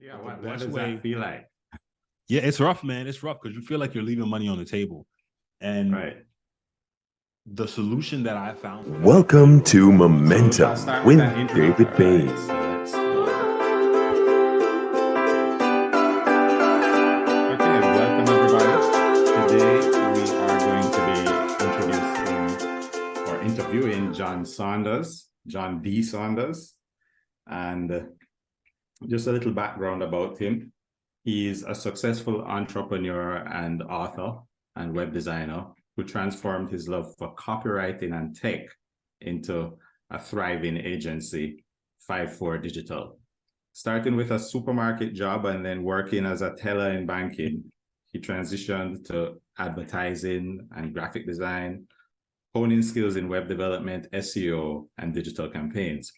Yeah, But what the best does way, that feel like? yeah, it's rough, man. It's rough because you feel like you're leaving money on the table. And Right. the solution that I found. Welcome to Momentum So I'll start with an intro. David All Bain. right, so let's go. Okay, welcome everybody. Today we are going to be interviewing John Saunders, John D Saunders, and just a little background about him. He's a successful entrepreneur and author and web designer who transformed his love for copywriting and tech into a thriving agency, 54 Digital. Starting with a supermarket job and then working as a teller in banking, he transitioned to advertising and graphic design, honing skills in web development, SEO, and digital campaigns.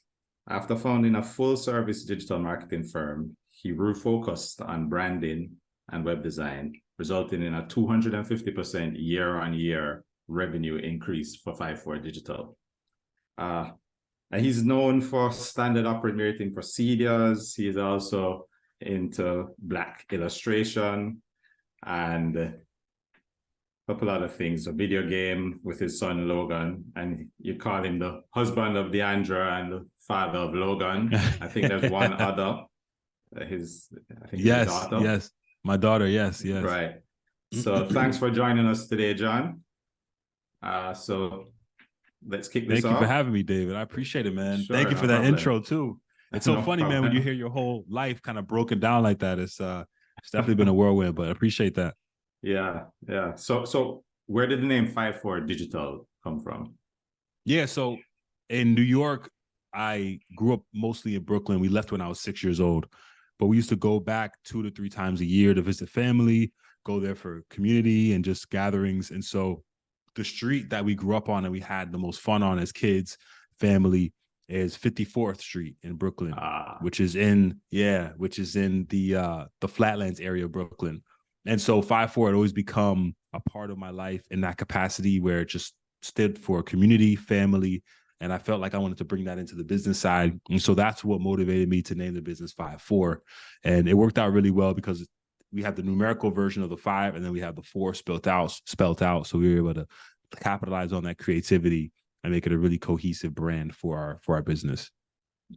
After founding a full-service digital marketing firm, he refocused on branding and web design, resulting in a 250% year-on-year revenue increase for 54 Digital. And he's known for standard operating procedures. He's also into Black illustration and a couple other things, a video game with his son Logan, and you call him the husband of Deandra and the father of Logan. I think there's one other. His daughter. Yes, my daughter. Yes. Right. So thanks for joining us today, John. So let's kick this off. Thank you for having me, David. I appreciate it, man. Sure, Thank you for that intro too. It's so funny, man, when you hear your whole life kind of broken down like that. It's definitely been a whirlwind, but I appreciate that. Yeah. So where did the name 54 Digital come from? Yeah, so in New York, I grew up mostly in Brooklyn. We left when I was 6 years old, but we used to go back 2 to 3 times a year to visit family, go there for community and just gatherings. And so the street that we grew up on and we had the most fun on as kids, family, is 54th Street in Brooklyn, which is in the Flatlands area of Brooklyn. And so 54 had always become a part of my life in that capacity where it just stood for community, family, and I felt like I wanted to bring that into the business side. And so that's what motivated me to name the business 54. And it worked out really well because we have the numerical version of the 5 and then we have the 4 spelt out. So we were able to capitalize on that creativity and make it a really cohesive brand for our business.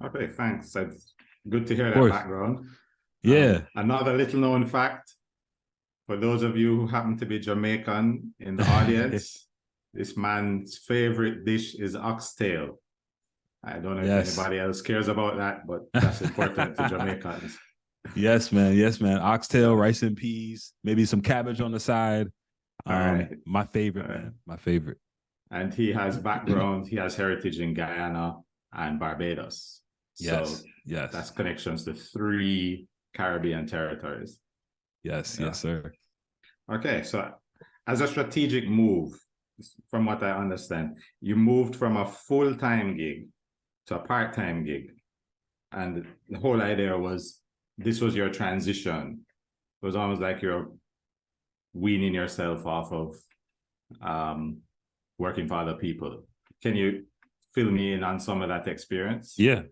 Okay, thanks. That's good to hear that background. Yeah. Another little known fact for those of you who happen to be Jamaican in the audience, this man's favorite dish is oxtail. I don't know if anybody else cares about that, but that's important to Jamaicans. Yes, man. Oxtail, rice and peas, maybe some cabbage on the side. My favorite, man. My favorite. And he has background, he has heritage in Guyana and Barbados. Yes. That's connections to 3 Caribbean territories. Yes, sir. Okay, so as a strategic move, from what I understand, you moved from a full-time gig to a part-time gig. And the whole idea was, this was your transition. It was almost like you're weaning yourself off of working for other people. Can you fill me in on some of that experience? Yeah.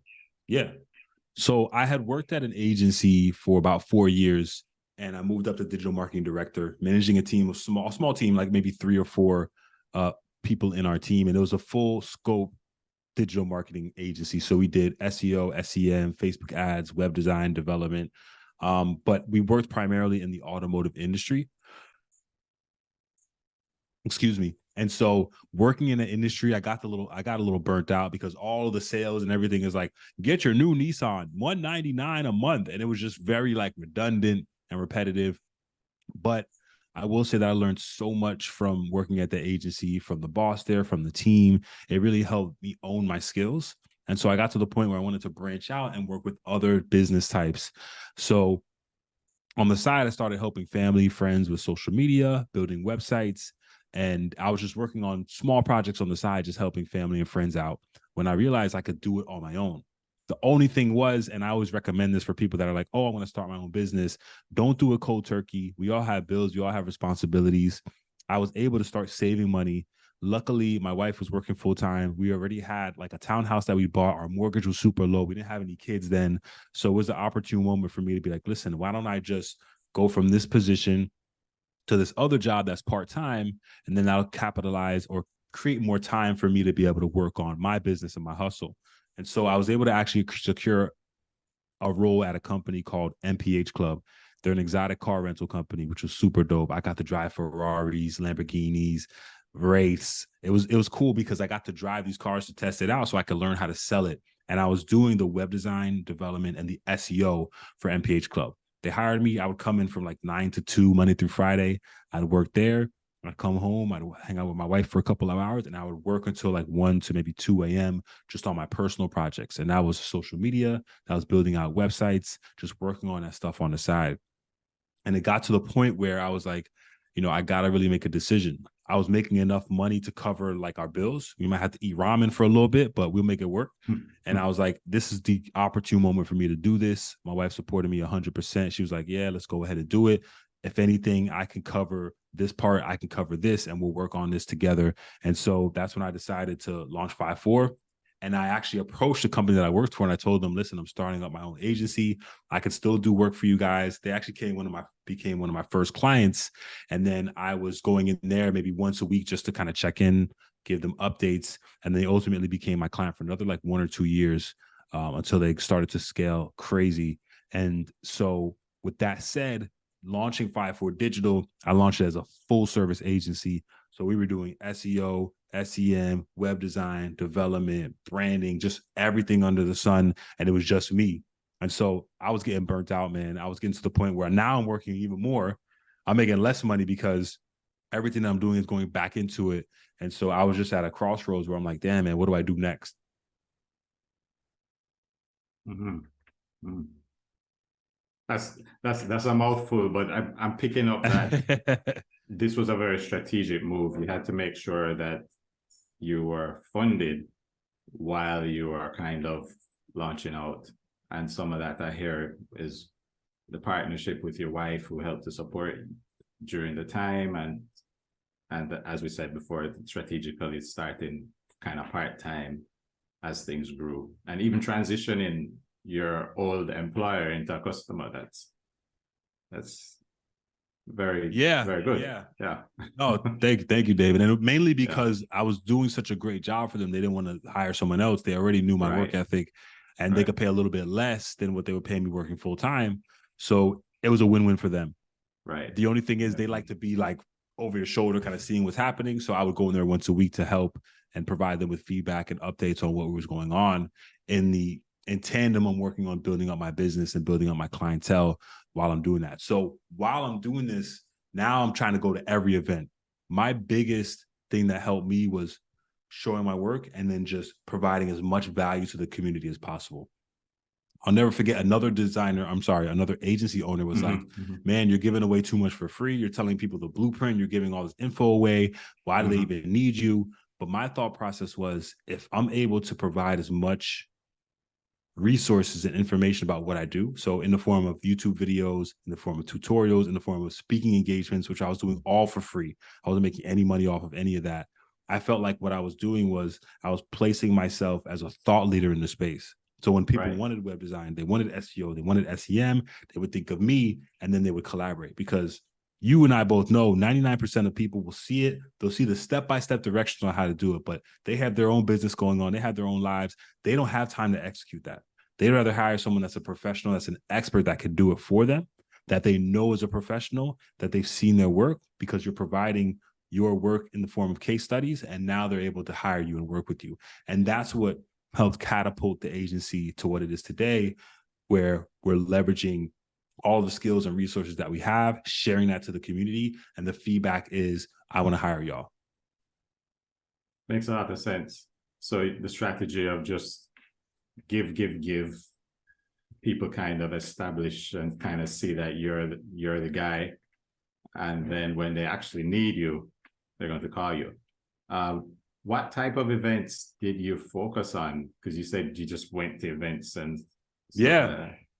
So I had worked at an agency for about 4 years, and I moved up to digital marketing director, managing a team of small team, like maybe 3 or 4 people in our team. And it was a full scope digital marketing agency. So we did SEO, SEM, Facebook ads, web design, development. But we worked primarily in the automotive industry. Excuse me. And so working in the industry, I got a little burnt out because all of the sales and everything is like, get your new Nissan, $199 a month. And it was just very like redundant and repetitive. But I will say that I learned so much from working at the agency, from the boss there, from the team. It really helped me own my skills. And so I got to the point where I wanted to branch out and work with other business types. So on the side, I started helping family, friends with social media, building websites. And I was just working on small projects on the side, just helping family and friends out, when I realized I could do it on my own. The only thing was, and I always recommend this for people that are like, oh, I want to start my own business, don't do it cold turkey. We all have bills. We all have responsibilities. I was able to start saving money Luckily, my wife was working full time. We already had like a townhouse that we bought. Our mortgage was super low. We didn't have any kids then. So it was an opportune moment for me to be like, listen, why don't I just go from this position to this other job that's part-time, and then that'll capitalize or create more time for me to be able to work on my business and my hustle. And so I was able to actually secure a role at a company called MPH Club. They're an exotic car rental company, which was super dope. I got to drive Ferraris, Lamborghinis, race. It was cool because I got to drive these cars to test it out so I could learn how to sell it. And I was doing the web design development and the SEO for MPH Club. They hired me. I would come in from like 9 to 2, Monday through Friday. I'd work there. I'd come home. I'd hang out with my wife for a couple of hours, and I would work until like 1 to maybe 2 a.m. just on my personal projects. And that was social media. That was building out websites, just working on that stuff on the side. And it got to the point where I was like, I got to really make a decision. I was making enough money to cover like our bills. We might have to eat ramen for a little bit, but we'll make it work. And I was like, this is the opportune moment for me to do this. My wife supported me 100%. She was like, yeah, let's go ahead and do it. If anything, I can cover this part, I can cover this, and we'll work on this together. And so that's when I decided to launch 5-4. And I actually approached the company that I worked for, and I told them, listen, I'm starting up my own agency. I could still do work for you guys. They actually became one of my first clients. And then I was going in there maybe once a week just to kind of check in, give them updates. And they ultimately became my client for another like 1 or 2 years until they started to scale crazy. And so with that said, launching 5-4 Digital, I launched it as a full service agency. So we were doing SEO, SEM, web design, development, branding, just everything under the sun. And it was just me. And so I was getting burnt out, man. I was getting to the point where now I'm working even more. I'm making less money because everything that I'm doing is going back into it. And so I was just at a crossroads where I'm like, damn, man, what do I do next? Mm-hmm. Mm-hmm. That's a mouthful, but I'm picking up that this was a very strategic move. You had to make sure that you were funded while you are kind of launching out. And some of that I hear is the partnership with your wife who helped to support during the time. And as we said before, strategically starting kind of part-time as things grew. And even transitioning your old employer into a customer, that's very very good. Yeah. No, thank you, David. And mainly because I was doing such a great job for them, they didn't want to hire someone else. They already knew my work ethic, and they could pay a little bit less than what they would pay me working full time. So it was a win-win for them. Right. The only thing is they like to be like over your shoulder, kind of seeing what's happening. So I would go in there once a week to help and provide them with feedback and updates on what was going on. In tandem, I'm working on building up my business and building up my clientele while I'm doing that. So while I'm doing this, now I'm trying to go to every event. My biggest thing that helped me was showing my work and then just providing as much value to the community as possible. I'll never forget another agency owner was like, man, you're giving away too much for free. You're telling people the blueprint. You're giving all this info away. Why do they even need you? But my thought process was, if I'm able to provide as much resources and information about what I do, so in the form of YouTube videos, in the form of tutorials, in the form of speaking engagements, which I was doing all for free. I wasn't making any money off of any of that. I felt like what I was doing was I was placing myself as a thought leader in the space. So when people wanted web design, they wanted SEO, they wanted SEM, they would think of me, and then they would collaborate. Because you and I both know 99% of people will see it. They'll see the step-by-step directions on how to do it, but they have their own business going on. They have their own lives. They don't have time to execute that. They'd rather hire someone that's a professional, that's an expert that can do it for them, that they know is a professional, that they've seen their work, because you're providing your work in the form of case studies, and now they're able to hire you and work with you. And that's what helped catapult the agency to what it is today, where we're leveraging all the skills and resources that we have, sharing that to the community, and the feedback is, I want to hire y'all. Makes a lot of sense. So the strategy of just give, people kind of establish and kind of see that you're the guy, and then when they actually need you, they're going to call you. What type of events did you focus on? Because you said you just went to events and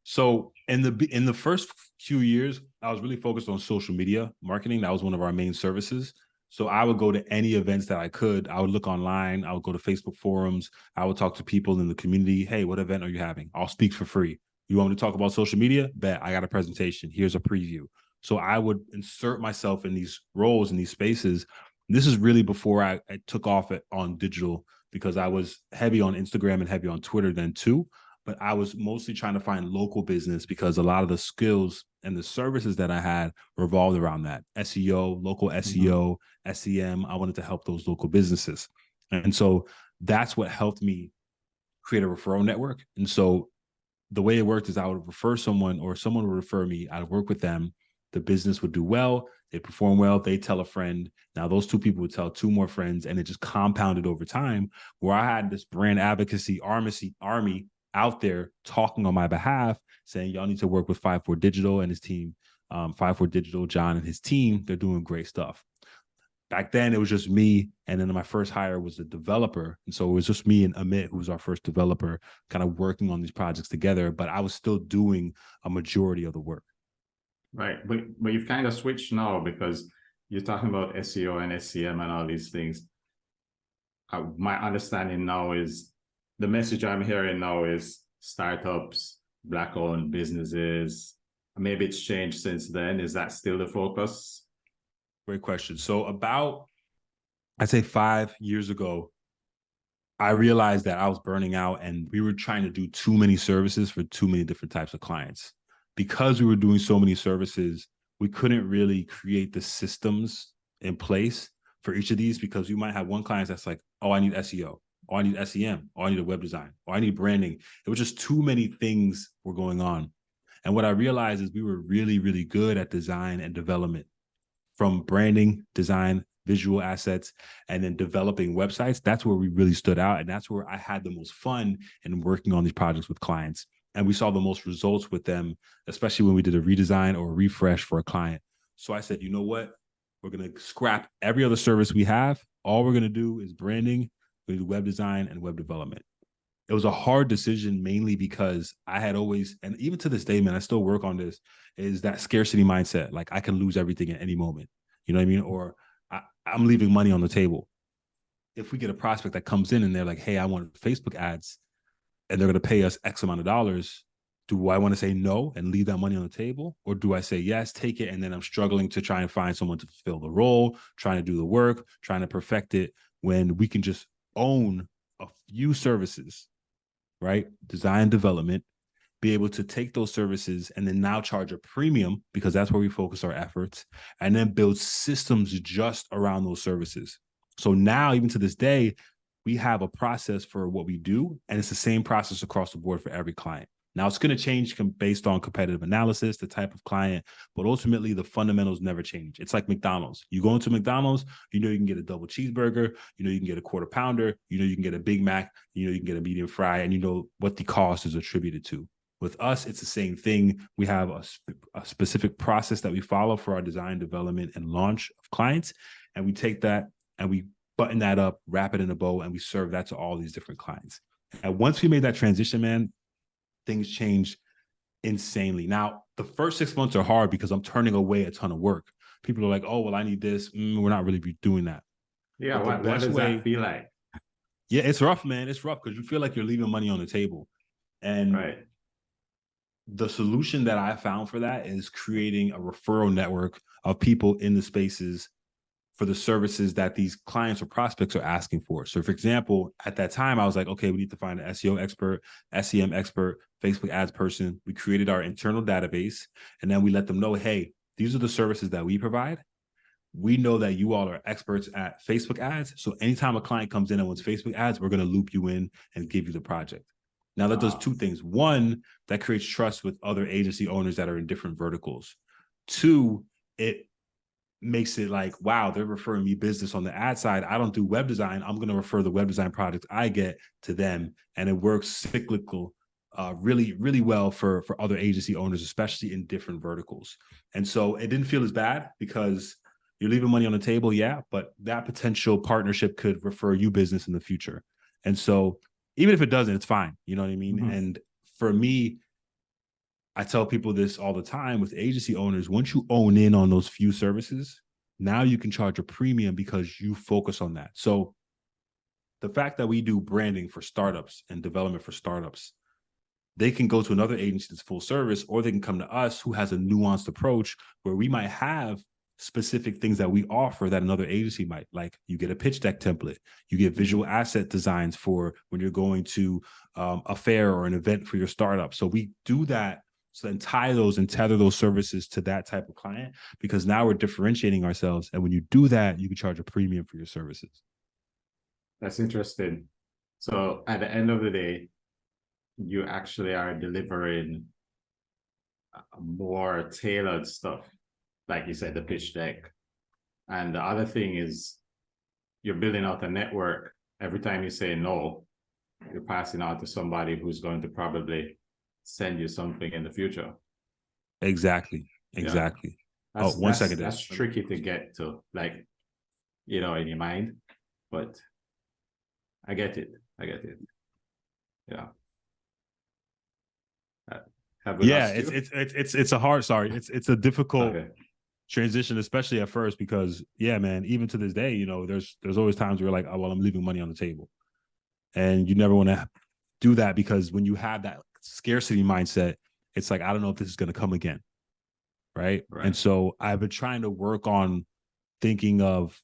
So in the first few years, I was really focused on social media marketing. That was one of our main services. So I would go to any events that I could. I would look online. I would go to Facebook forums. I would talk to people in the community. Hey, what event are you having? I'll speak for free. You want me to talk about social media? Bet. I got a presentation. Here's a preview. So I would insert myself in these roles, in these spaces. This is really before I took off on digital, because I was heavy on Instagram and heavy on Twitter then too. But I was mostly trying to find local business, because a lot of the skills and the services that I had revolved around that. SEO, local SEO, SEM. I wanted to help those local businesses. And so that's what helped me create a referral network. And so the way it worked is I would refer someone, or someone would refer me. I'd work with them. The business would do well. They perform well. They tell a friend. Now those two people would tell two more friends, and it just compounded over time, where I had this brand advocacy army out there talking on my behalf, saying, y'all need to work with 54 Digital and his team. 54 Digital, John and his team, they're doing great stuff. Back then, it was just me. And then my first hire was a developer. And so it was just me and Amit, who was our first developer, kind of working on these projects together. But I was still doing a majority of the work. Right. But you've kind of switched now, because you're talking about SEO and SEM and all these things. My understanding now is, the message I'm hearing now is startups, Black-owned businesses. Maybe it's changed since then. Is that still the focus? Great question. So about, I'd say 5 years ago, I realized that I was burning out, and we were trying to do too many services for too many different types of clients. Because we were doing so many services, we couldn't really create the systems in place for each of these, because you might have one client that's like, oh, I need SEO. Oh, I need SEM. Oh, I need a web design. Oh, I need branding. It was just too many things were going on. And what I realized is we were really, really good at design and development, from branding, design, visual assets, and then developing websites. That's where we really stood out. And that's where I had the most fun in working on these projects with clients. And we saw the most results with them, especially when we did a redesign or a refresh for a client. So I said, you know what? We're going to scrap every other service we have. All we're going to do is branding, we're going to do web design and web development. It was a hard decision, mainly because I had always, and even to this day, man, I still work on this, is that scarcity mindset. Like, I can lose everything at any moment. You know what I mean? Or I'm leaving money on the table. If we get a prospect that comes in and they're like, hey, I want Facebook ads, and they're going to pay us X amount of dollars, do I want to say no and leave that money on the table? Or do I say yes, take it, and then I'm struggling to try and find someone to fulfill the role, trying to do the work, trying to perfect it, when we can just own a few services, right? Design, development, be able to take those services and then now charge a premium, because that's where we focus our efforts, and then build systems just around those services. So now, even to this day, we have a process for what we do, and it's the same process across the board for every client. Now, it's going to change based on competitive analysis, the type of client, but ultimately the fundamentals never change. It's like McDonald's. You go into McDonald's, you know you can get a double cheeseburger, you know you can get a quarter pounder, you know you can get a Big Mac, you know you can get a medium fry, and you know what the cost is attributed to. With us, it's the same thing. We have a specific process that we follow for our design, development, and launch of clients, and we take that and we button that up, wrap it in a bow, and we serve that to all these different clients. And once we made that transition, man, things changed insanely. Now, the first 6 months are hard because I'm turning away a ton of work. People are like, oh, well, I need this. We're not really doing that. Yeah, what does that feel like? Yeah, it's rough, man. It's rough because you feel like you're leaving money on the table. And right. The solution that I found for that is creating a referral network of people in the spaces for the services that these clients or prospects are asking for. So for example, at that time, I was like, okay, we need to find an SEO expert, SEM expert, Facebook ads person. We created our internal database, and then we let them know, hey, these are the services that we provide. We know that you all are experts at Facebook ads. So anytime a client comes in and wants Facebook ads, we're going to loop you in and give you the project. Now that does two things. One, that creates trust with other agency owners that are in different verticals. Two, it makes it like, wow, they're referring me business on the ad side. I don't do web design. I'm going to refer the web design projects I get to them. And it works cyclical really, really well for other agency owners, especially in different verticals. And so it didn't feel as bad because you're leaving money on the table. Yeah. But that potential partnership could refer you business in the future. And so even if it doesn't, it's fine. You know what I mean? Mm-hmm. And for me, I tell people this all the time with agency owners, once you own in on those few services, Now you can charge a premium because you focus on that. So the fact that we do branding for startups and development for startups, they can go to another agency that's full service, or they can come to us who has a nuanced approach where we might have specific things that we offer that another agency might. Like, you get a pitch deck template, you get visual asset designs for when you're going to a fair or an event for your startup. So we do that, so then tie those and tether those services to that type of client, because now we're differentiating ourselves. And when you do that, you can charge a premium for your services. That's interesting. So at the end of the day, you actually are delivering more tailored stuff, like you said, the pitch deck. And the other thing is, you're building out a network. Every time you say no, you're passing out to somebody who's going to probably send you something in the future. Exactly. Yeah. Oh, one second. That's tricky to get to, like, in your mind, but I get it. Yeah. It's a hard, it's a difficult transition, especially at first, because man, even to this day, there's always times where you're like, oh, well, I'm leaving money on the table. And you never want to do that, because when you have that scarcity mindset, it's like, I don't know if this is going to come again. Right. And so I've been trying to work on thinking of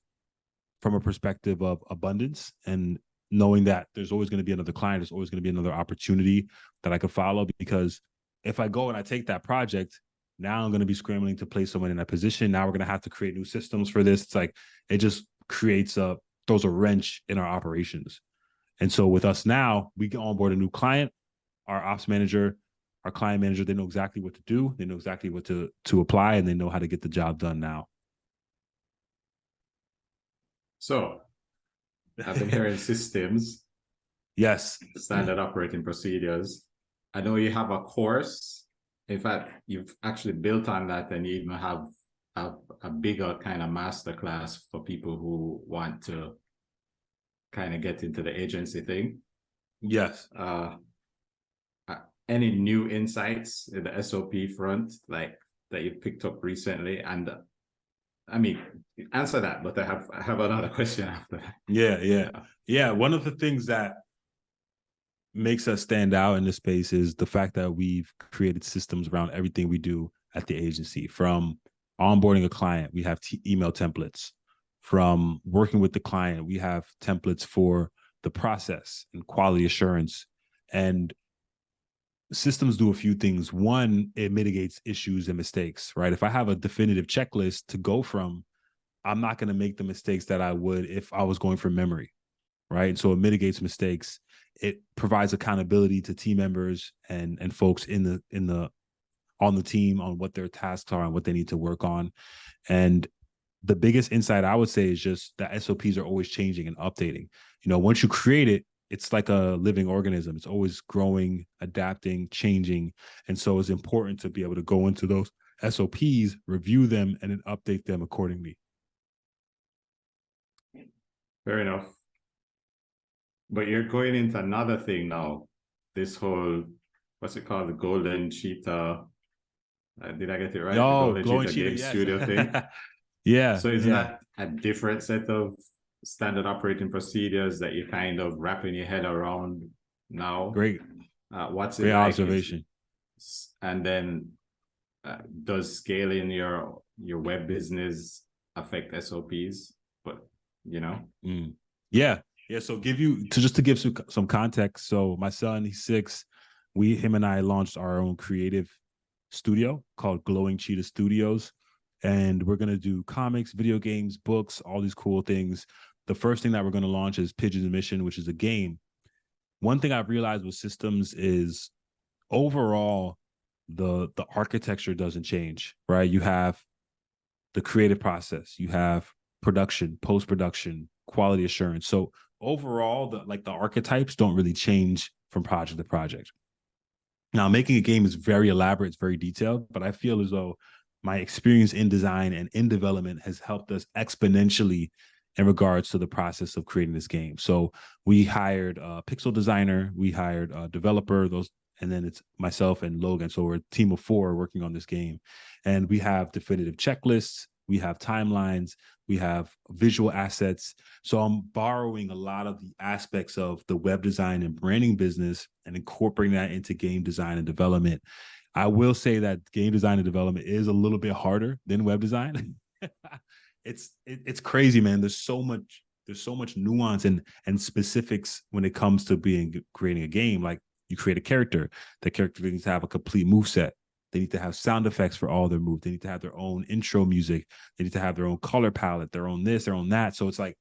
from a perspective of abundance, and knowing that there's always going to be another client, there's always going to be another opportunity that I could follow. Because if I go and I take that project, now I'm going to be scrambling to place someone in that position. Now we're going to have to create new systems for this. It's like, it just throws a wrench in our operations. And so with us now, we can onboard a new client, our ops manager, our client manager, they know exactly what to do. They know exactly what to apply, and they know how to get the job done now. So I've been hearing systems. Yes. Standard operating procedures. I know you have a course. In fact, you've actually built on that, and you even have a bigger kind of masterclass for people who want to kind of get into the agency thing. Yes. Any new insights in the SOP front, like, that you picked up recently? And I mean, answer that, but I have another question after that. Yeah. One of the things that makes us stand out in this space is the fact that we've created systems around everything we do at the agency. From onboarding a client, we have email templates. From working with the client, we have templates for the process and quality assurance. And systems do a few things. One, it mitigates issues and mistakes, right? If I have a definitive checklist to go from, I'm not going to make the mistakes that I would if I was going from memory, right? So it mitigates mistakes. It provides accountability to team members and folks on the team on what their tasks are and what they need to work on. And the biggest insight I would say is just that SOPs are always changing and updating. Once you create it, it's like a living organism. It's always growing, adapting, changing. And so it's important to be able to go into those SOPs, review them, and then update them accordingly. Fair enough. But you're going into another thing now. This whole, what's it called? The Golden Cheetah. Did I get it right? No, the Golden Cheetah Game yes. Studio thing. Yeah. So is that a different set of standard operating procedures that you're kind of wrapping your head around now? Great. What's it Great like? observation. And then does scaling your web business affect SOPs? But Yeah. So to give some context. So my son, he's 6. Him and I launched our own creative studio called Glowing Cheetah Studios. And we're going to do comics, video games, books, all these cool things. The first thing that we're going to launch is Pigeon's Mission, which is a game. One thing I've realized with systems is overall, the architecture doesn't change, right? You have the creative process, you have production, post-production, quality assurance. So overall, the archetypes don't really change from project to project. Now, making a game is very elaborate, it's very detailed, but I feel as though my experience in design and in development has helped us exponentially in regards to the process of creating this game. So we hired a pixel designer, we hired a developer, and then it's myself and Logan. So we're a team of 4 working on this game. And we have definitive checklists. we have timelines, we have visual assets. So I'm borrowing a lot of the aspects of the web design and branding business and incorporating that into game design and development. I will say that game design and development is a little bit harder than web design. It's crazy, man. There's so much nuance and specifics when it comes to creating a game. Like, you create a character. The character needs to have a complete move set. They need to have sound effects for all their moves. They need to have their own intro music. They need to have their own color palette, their own this, their own that. So it's like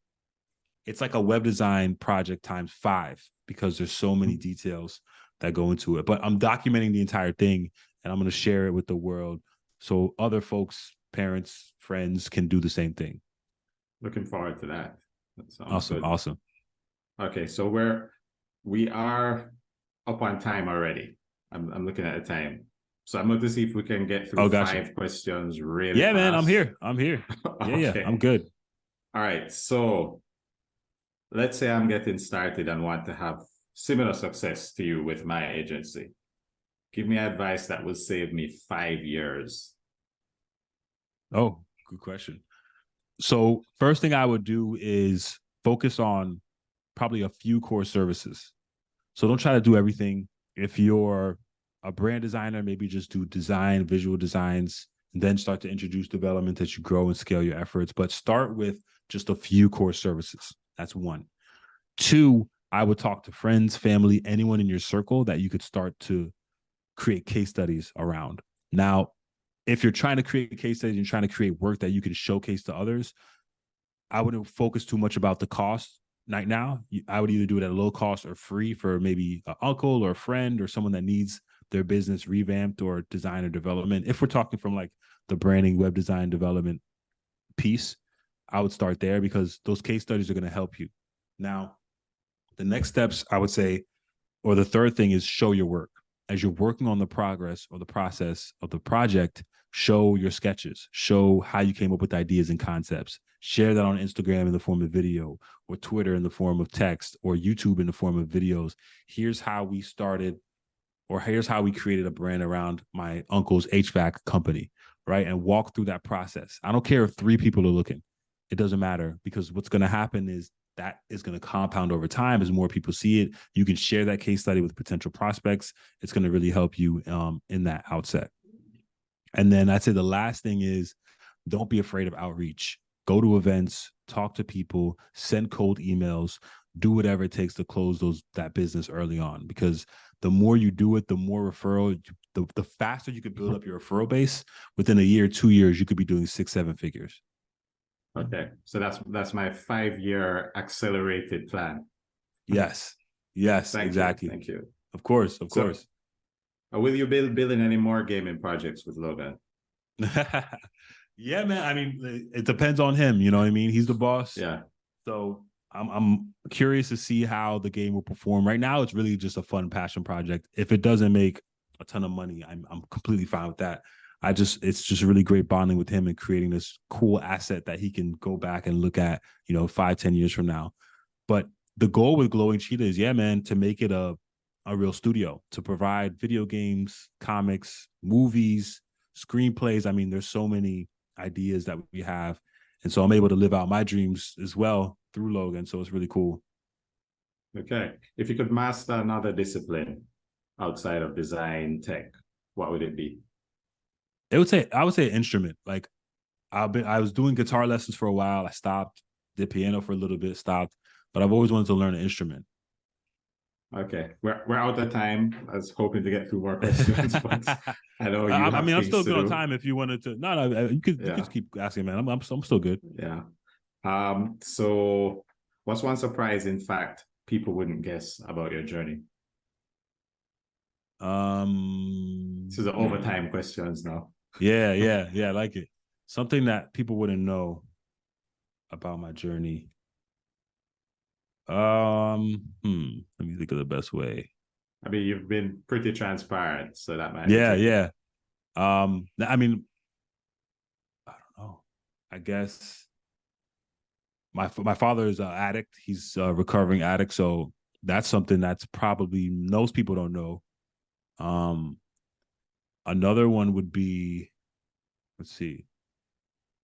a web design project times 5 because there's so many details that go into it. But I'm documenting the entire thing, and I'm going to share it with the world so other folks, parents, friends can do the same thing. Looking forward to that. That sounds Awesome. good. Awesome. Okay, so we are up on time already. I'm looking at the time. So I'm going to see if we can get through 5 questions really fast. Man, I'm here. Yeah, I'm good. All right, so let's say I'm getting started and want to have similar success to you with my agency. Give me advice that will save me 5 years. Oh, good question. So first thing I would do is focus on probably a few core services. So don't try to do everything. If you're a brand designer, maybe just do design, visual designs, and then start to introduce development as you grow and scale your efforts. But start with just a few core services. That's 1. 2, I would talk to friends, family, anyone in your circle that you could start to create case studies around. Now, if you're trying to create case studies and trying to create work that you can showcase to others, I wouldn't focus too much about the cost right now. I would either do it at a low cost or free for maybe an uncle or a friend or someone that needs their business revamped or design or development. If we're talking from like the branding, web design, development piece, I would start there because those case studies are going to help you. Now, the next steps I would say, or the third thing, is show your work. As you're working on the progress or the process of the project, show your sketches, show how you came up with ideas and concepts. Share that on Instagram in the form of video, or Twitter in the form of text, or YouTube in the form of videos. Here's how we started, or here's how we created a brand around my uncle's HVAC company, right? And walk through that process. I don't care if 3 people are looking. It doesn't matter, because what's going to happen is that is going to compound over time as more people see it. You can share that case study with potential prospects. It's going to really help you in that outset. And then I'd say the last thing is, don't be afraid of outreach. Go to events, talk to people, send cold emails, do whatever it takes to close that business early on, because the more you do it, the more referral, the faster you could build up your referral base. Within a year, 2 years, you could be doing 6-7 figures. Okay, so that's my 5-year accelerated plan. Yes, exactly. Thank you. Of course. Will you be building any more gaming projects with Logan? Yeah, man. I mean, it depends on him. You know what I mean? He's the boss. Yeah. So I'm curious to see how the game will perform. Right now, it's really just a fun passion project. If it doesn't make a ton of money, I'm completely fine with that. It's just really great bonding with him and creating this cool asset that he can go back and look at, 5-10 years from now. But the goal with Glowing Cheetah is, yeah, man, to make it a real studio, to provide video games, comics, movies, screenplays. I mean, there's so many ideas that we have. And so I'm able to live out my dreams as well through Logan. So it's really cool. Okay. If you could master another discipline outside of design tech, what would it be? I would say instrument. Like, I was doing guitar lessons for a while. I stopped, did piano for a little bit, stopped, but I've always wanted to learn an instrument. Okay, we're out of time. I was hoping to get through more questions, but I know you have I'm still things good to on do. time if you wanted to. No, you could keep asking, man. I'm still good. Yeah. So what's one surprising fact people wouldn't guess about your journey? This is the overtime questions now. Yeah, I like it. Something that people wouldn't know about my journey. Let me think of the best way. I mean, you've been pretty transparent, so that might. Yeah. I mean, I don't know. I guess my father is an addict. He's a recovering addict, so that's something that's probably most people don't know. Another one would be, let's see.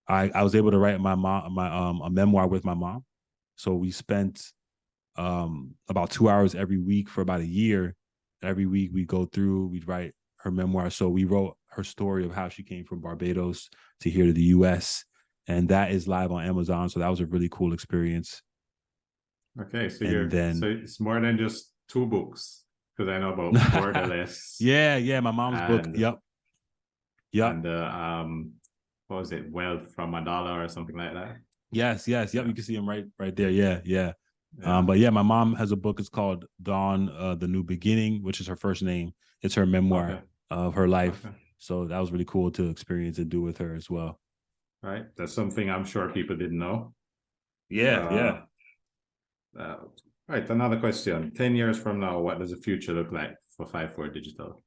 I was able to write a memoir with my mom. So we spent about 2 hours every week for about a year. Every week we'd write her memoir. So we wrote her story of how she came from Barbados to here to the US. And that is live on Amazon. So that was a really cool experience. Okay, so then so it's more than just 2 books, because I know about Borderless. yeah, my mom's book. Yep. And what was it, Wealth from a Dollar or something like that? Yes. Yep. Yeah. You can see him right there. Yeah. Yeah. But yeah, my mom has a book. It's called Dawn, The New Beginning, which is her first name. It's her memoir of her life. Okay. So that was really cool to experience and do with her as well. Right. That's something I'm sure people didn't know. Yeah. Right. Another question. 10 years from now, what does the future look like for 54 Digital?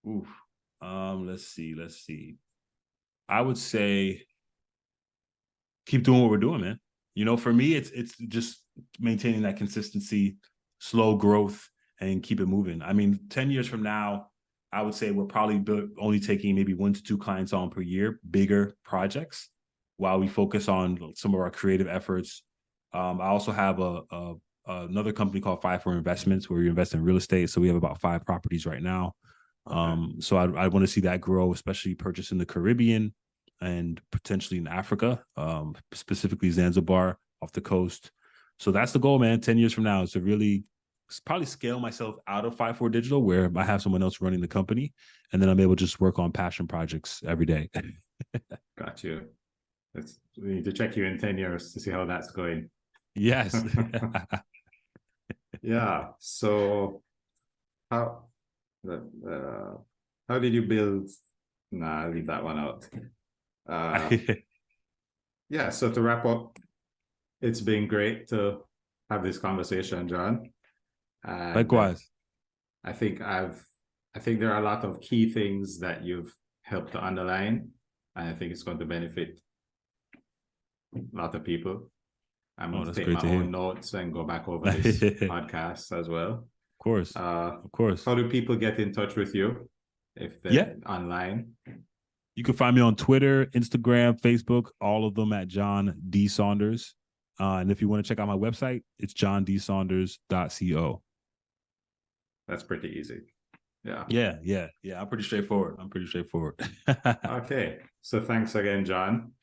Oof. Let's see. I would say keep doing what we're doing, man. You know, for me, it's just maintaining that consistency, slow growth, and keep it moving. I mean, 10 years from now, I would say we're probably only taking maybe 1 to 2 clients on per year, bigger projects, while we focus on some of our creative efforts. I also have another company called 54 Investments, where we invest in real estate. So we have about 5 properties right now. Okay. So I want to see that grow, especially purchase in the Caribbean and potentially in Africa, specifically Zanzibar off the coast. So that's the goal, man. 10 years from now is to really probably scale myself out of 54 Digital, where I have someone else running the company, and then I'm able to just work on passion projects every day. Got you. We need to check you in 10 years to see how that's going. Yes. Yeah. So how did you build? Nah, I'll leave that one out. Yeah. So to wrap up, it's been great to have this conversation, John. And likewise. I think there are a lot of key things that you've helped to underline, and I think it's going to benefit a lot of people. I'm going to take my own notes and go back over this podcast as well. Of course. How do people get in touch with you if they're online? You can find me on Twitter, Instagram, Facebook, all of them at John D Saunders. And if you want to check out my website, it's johnDsaunders.co. That's pretty easy. Yeah. Yeah. I'm pretty straightforward. Okay. So thanks again, John.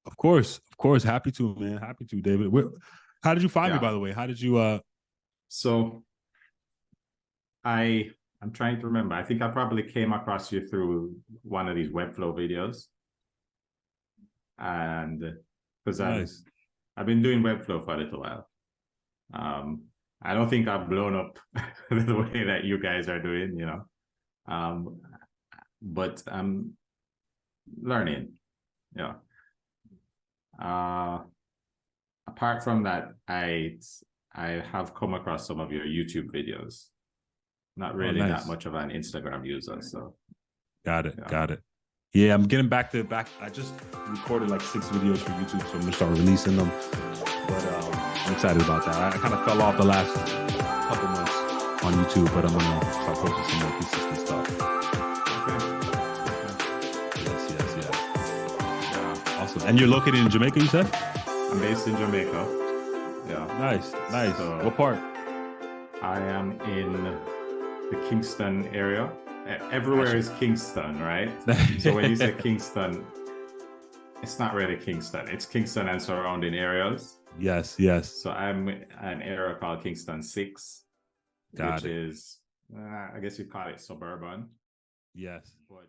Of course. Happy to, man. Happy to, David. How did you find me, by the way? How did you So I'm trying to remember. I think I probably came across you through one of these Webflow videos. And because I've been doing Webflow for a little while. I don't think I've blown up the way that you guys are doing, you know. But I'm learning. Yeah. Apart from that, I have come across some of your YouTube videos. Not really that much of an Instagram user, so. Got it. Yeah, I'm getting back. I just recorded like 6 videos for YouTube, so I'm gonna start releasing them. But I'm excited about that. I kind of fell off the last couple months on YouTube, but I'm gonna start posting some more consistent stuff. Yes. Yeah. Awesome. And you're located in Jamaica, you said? I'm based in Jamaica. Yeah. Nice. So, what part? I am in the Kingston area. Everywhere is Kingston, right? So when you say Kingston, it's not really Kingston. It's Kingston and surrounding areas. Yes. So I'm in an area called Kingston 6, which is, I guess you call it suburban. Yes. But